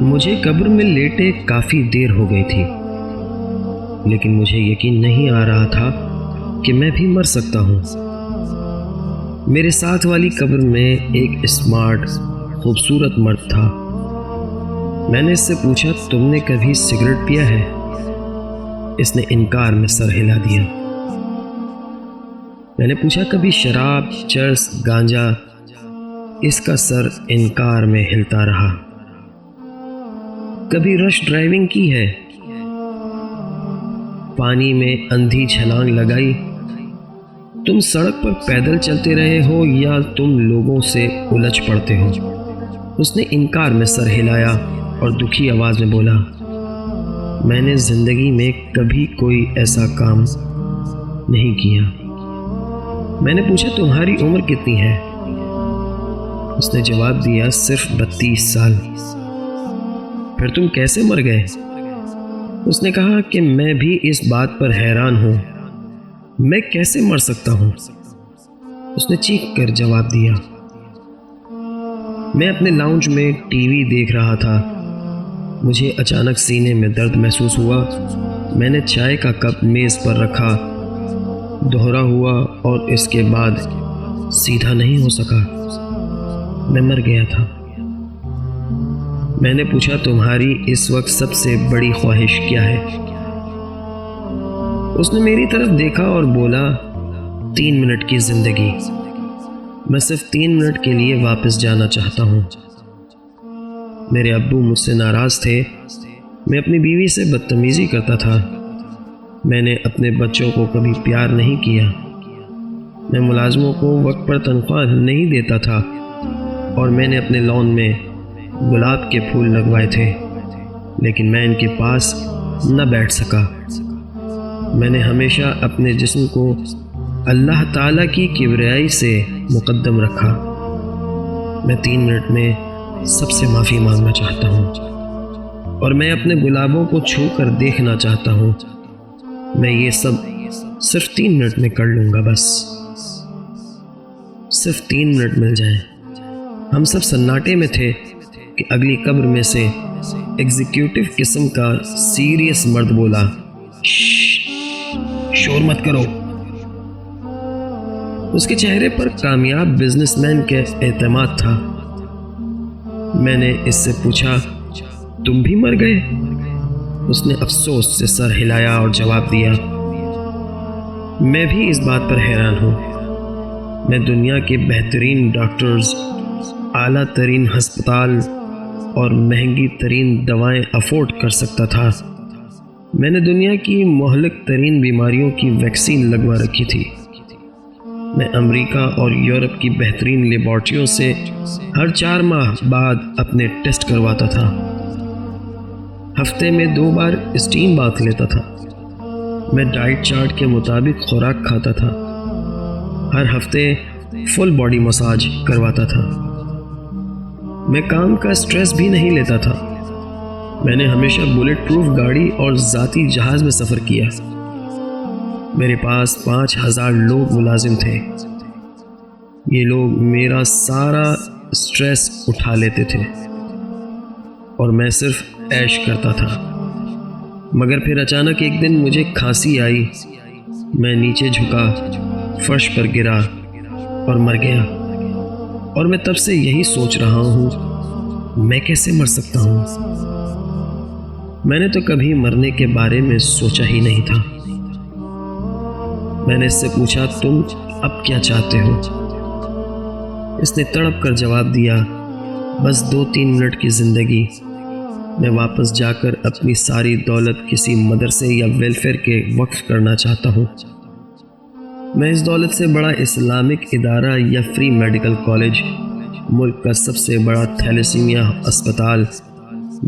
مجھے قبر میں لیٹے کافی دیر ہو گئی تھی، لیکن مجھے یقین نہیں آ رہا تھا کہ میں بھی مر سکتا ہوں۔ میرے ساتھ والی قبر میں ایک اسمارٹ خوبصورت مرد تھا۔ میں نے اس سے پوچھا، تم نے کبھی سگریٹ پیا ہے؟ اس نے انکار میں سر ہلا دیا۔ میں نے پوچھا، کبھی شراب، چرس، گانجا؟ اس کا سر انکار میں ہلتا رہا۔ کبھی رش ڈرائیونگ کی ہے؟ پانی میں اندھی چھلانگ لگائی؟ تم سڑک پر پیدل چلتے رہے ہو یا تم لوگوں سے الجھ پڑتے ہو؟ اس نے انکار میں سر ہلایا اور دکھی آواز میں بولا، میں نے زندگی میں کبھی کوئی ایسا کام نہیں کیا۔ میں نے پوچھا، تمہاری عمر کتنی ہے؟ اس نے جواب دیا، صرف 32 سال۔ پھر تم کیسے مر گئے؟ اس نے کہا کہ میں بھی اس بات پر حیران ہوں، میں کیسے مر سکتا ہوں؟ اس نے چیخ کر جواب دیا، میں اپنے لاؤنج میں ٹی وی دیکھ رہا تھا، مجھے اچانک سینے میں درد محسوس ہوا۔ میں نے چائے کا کپ میز پر رکھا، دوہرا ہوا اور اس کے بعد سیدھا نہیں ہو سکا، میں مر گیا تھا۔ میں نے پوچھا، تمہاری اس وقت سب سے بڑی خواہش کیا ہے؟ اس نے میری طرف دیکھا اور بولا، 3 منٹ کی زندگی، میں صرف 3 منٹ کے لیے واپس جانا چاہتا ہوں۔ میرے ابو مجھ سے ناراض تھے، میں اپنی بیوی سے بدتمیزی کرتا تھا، میں نے اپنے بچوں کو کبھی پیار نہیں کیا، میں ملازموں کو وقت پر تنخواہ نہیں دیتا تھا، اور میں نے اپنے لان میں گلاب کے پھول لگوائے تھے، لیکن میں ان کے پاس نہ بیٹھ سکا۔ میں نے ہمیشہ اپنے جسم کو اللہ تعالیٰ کی کبریائی سے مقدم رکھا۔ میں 3 منٹ میں سب سے معافی مانگنا چاہتا ہوں، اور میں اپنے گلابوں کو چھو کر دیکھنا چاہتا ہوں۔ میں یہ سب صرف 3 منٹ میں کر لوں گا، بس صرف 3 منٹ مل جائیں۔ ہم سب سناٹے میں تھے کہ اگلی قبر میں سے ایگزیکیوٹو قسم کا سیریس مرد بولا، شور مت کرو۔ اس کے چہرے پر کامیاب بزنس مین کے اعتماد تھا۔ میں نے اس سے پوچھا، تم بھی مر گئے؟ اس نے افسوس سے سر ہلایا اور جواب دیا، میں بھی اس بات پر حیران ہوں۔ میں دنیا کے بہترین ڈاکٹرز، اعلیٰ ترین ہسپتال اور مہنگی ترین دوائیں افورڈ کر سکتا تھا۔ میں نے دنیا کی مہلک ترین بیماریوں کی ویکسین لگوا رکھی تھی۔ میں امریکہ اور یورپ کی بہترین لیبارٹریوں سے ہر 4 ماہ بعد اپنے ٹیسٹ کرواتا تھا۔ ہفتے میں 2 بار اسٹیم باتھ لیتا تھا۔ میں ڈائٹ چارٹ کے مطابق خوراک کھاتا تھا۔ ہر ہفتے فل باڈی مساج کرواتا تھا۔ میں کام کا سٹریس بھی نہیں لیتا تھا۔ میں نے ہمیشہ بلیٹ پروف گاڑی اور ذاتی جہاز میں سفر کیا۔ میرے پاس 5000 لوگ ملازم تھے۔ یہ لوگ میرا سارا سٹریس اٹھا لیتے تھے اور میں صرف عیش کرتا تھا۔ مگر پھر اچانک ایک دن مجھے کھانسی آئی، میں نیچے جھکا، فرش پر گرا اور مر گیا۔ اور میں تب سے یہی سوچ رہا ہوں، میں کیسے مر سکتا ہوں؟ میں نے تو کبھی مرنے کے بارے میں سوچا ہی نہیں تھا۔ میں نے اس سے پوچھا، تم اب کیا چاہتے ہو؟ اس نے تڑپ کر جواب دیا، بس 2-3 منٹ کی زندگی، میں واپس جا کر اپنی ساری دولت کسی مدرسے یا ویلفیئر کے وقف کرنا چاہتا ہوں۔ میں اس دولت سے بڑا اسلامک ادارہ یا فری میڈیکل کالج، ملک کا سب سے بڑا تھیلیسیمیا اسپتال،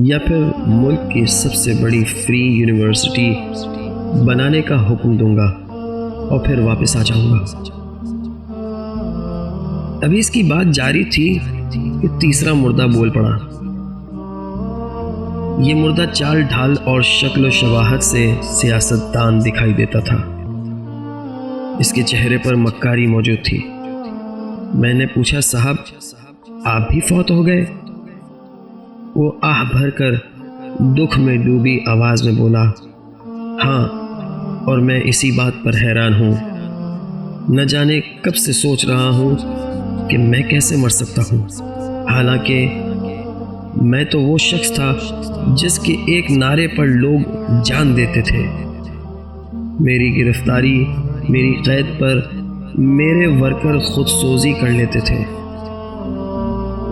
یا پھر ملک کی سب سے بڑی فری یونیورسٹی بنانے کا حکم دوں گا اور پھر واپس آ جاؤں گا۔ ابھی اس کی بات جاری تھی کہ تیسرا مردہ بول پڑا۔ یہ مردہ چال ڈھال اور شکل و شباہت سے سیاست دان دکھائی دیتا تھا۔ اس کے چہرے پر مکاری موجود تھی۔ میں نے پوچھا، صاحب آپ بھی فوت ہو گئے؟ وہ آہ بھر کر دکھ میں ڈوبی آواز میں بولا، ہاں، اور میں اسی بات پر حیران ہوں۔ نہ جانے کب سے سوچ رہا ہوں کہ میں کیسے مر سکتا ہوں، حالانکہ میں تو وہ شخص تھا جس کے ایک نعرے پر لوگ جان دیتے تھے۔ میری گرفتاری، میری قید پر میرے ورکر خود سوزی کر لیتے تھے۔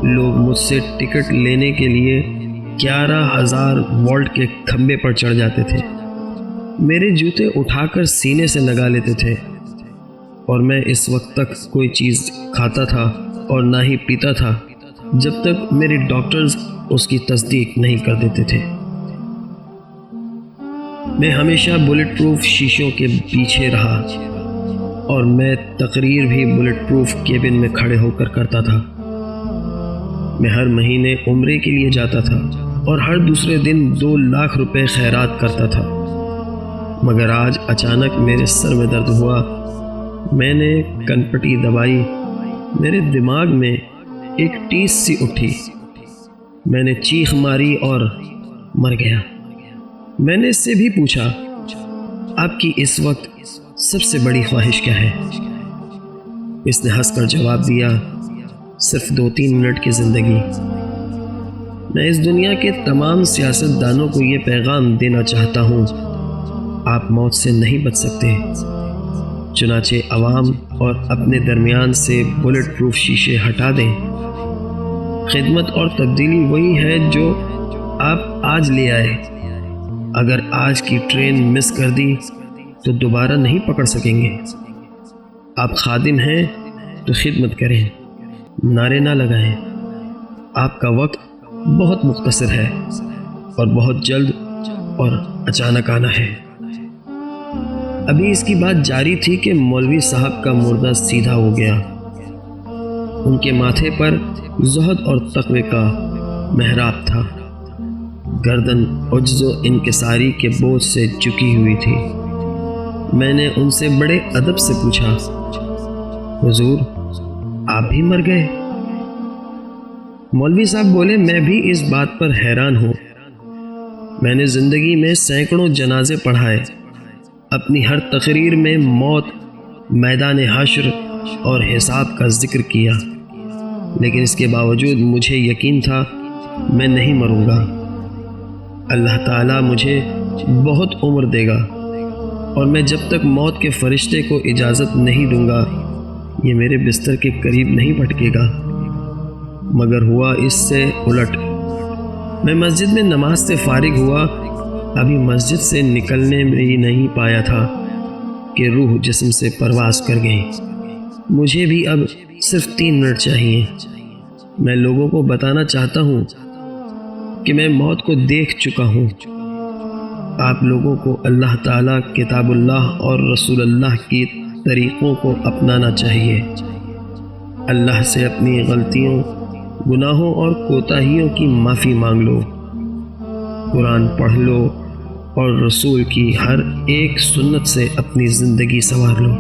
لوگ مجھ سے ٹکٹ لینے کے لیے 11,000 وولٹ کے کھمبے پر چڑھ جاتے تھے، میرے جوتے اٹھا کر سینے سے لگا لیتے تھے، اور میں اس وقت تک کوئی چیز کھاتا تھا اور نہ ہی پیتا تھا جب تک میرے ڈاکٹرز اس کی تصدیق نہیں کر دیتے تھے۔ میں ہمیشہ بلٹ پروف شیشوں کے پیچھے رہا، اور میں تقریر بھی بلٹ پروف کیبن میں کھڑے ہو کر کرتا تھا۔ میں ہر مہینے عمرے کے لیے جاتا تھا اور ہر دوسرے دن 2 لاکھ روپے خیرات کرتا تھا، مگر آج اچانک میرے سر میں درد ہوا۔ میں نے کنپٹی دبائی، میرے دماغ میں ایک ٹیس سی اٹھی، میں نے چیخ ماری اور مر گیا۔ میں نے اس سے بھی پوچھا، آپ کی اس وقت سب سے بڑی خواہش کیا ہے؟ اس نے ہنس کر جواب دیا، صرف 2-3 منٹ کی زندگی۔ میں اس دنیا کے تمام سیاست دانوں کو یہ پیغام دینا چاہتا ہوں، آپ موت سے نہیں بچ سکتے، چنانچہ عوام اور اپنے درمیان سے بلٹ پروف شیشے ہٹا دیں۔ خدمت اور تبدیلی وہی ہے جو آپ آج لے آئے۔ اگر آج کی ٹرین مس کر دی تو دوبارہ نہیں پکڑ سکیں گے۔ آپ خادم ہیں تو خدمت کریں، نعرے نہ لگائیں۔ آپ کا وقت بہت مختصر ہے اور بہت جلد اور اچانک آنا ہے۔ ابھی اس کی بات جاری تھی کہ مولوی صاحب کا مردہ سیدھا ہو گیا۔ ان کے ماتھے پر زہد اور تقوی کا محراب تھا، گردن عجز و انکساری کے بوجھ سے جھکی ہوئی تھی۔ میں نے ان سے بڑے ادب سے پوچھا، حضور آپ بھی مر گئے؟ مولوی صاحب بولے، میں بھی اس بات پر حیران ہوں۔ میں نے زندگی میں سینکڑوں جنازے پڑھائے، اپنی ہر تقریر میں موت، میدان حشر اور حساب کا ذکر کیا، لیکن اس کے باوجود مجھے یقین تھا میں نہیں مروں گا۔ اللہ تعالیٰ مجھے بہت عمر دے گا، اور میں جب تک موت کے فرشتے کو اجازت نہیں دوں گا یہ میرے بستر کے قریب نہیں بھٹکے گا۔ مگر ہوا اس سے الٹ۔ میں مسجد میں نماز سے فارغ ہوا، ابھی مسجد سے نکلنے میں ہی نہیں پایا تھا کہ روح جسم سے پرواز کر گئی۔ مجھے بھی اب صرف 3 منٹ چاہیے۔ میں لوگوں کو بتانا چاہتا ہوں کہ میں موت کو دیکھ چکا ہوں۔ آپ لوگوں کو اللہ تعالیٰ، کتاب اللہ اور رسول اللہ کی طریقوں کو اپنانا چاہیے۔ اللہ سے اپنی غلطیوں، گناہوں اور کوتاہیوں کی معافی مانگ لو، قرآن پڑھ لو اور رسول کی ہر ایک سنت سے اپنی زندگی سنوار لو۔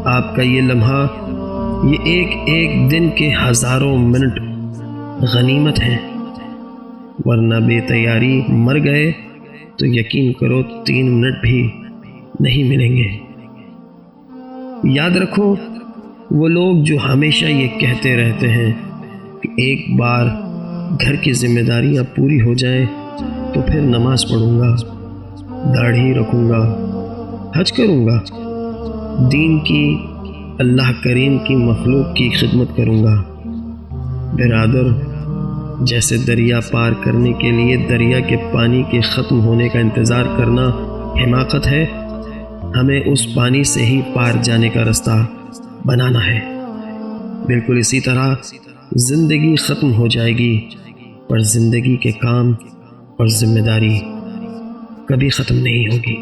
آپ کا یہ لمحہ، یہ ایک دن کے ہزاروں منٹ غنیمت ہیں، ورنہ بے تیاری مر گئے تو یقین کرو 3 منٹ بھی نہیں ملیں گے۔ یاد رکھو، وہ لوگ جو ہمیشہ یہ کہتے رہتے ہیں کہ ایک بار گھر کی ذمہ داریاں پوری ہو جائیں تو پھر نماز پڑھوں گا، داڑھی رکھوں گا، حج کروں گا، دین کی، اللہ کریم کی مخلوق کی خدمت کروں گا۔ برادر، جیسے دریا پار کرنے کے لیے دریا کے پانی کے ختم ہونے کا انتظار کرنا حماقت ہے، ہمیں اس پانی سے ہی پار جانے کا رستہ بنانا ہے۔ بالکل اسی طرح زندگی ختم ہو جائے گی، پر زندگی کے کام اور ذمہ داری کبھی ختم نہیں ہوگی۔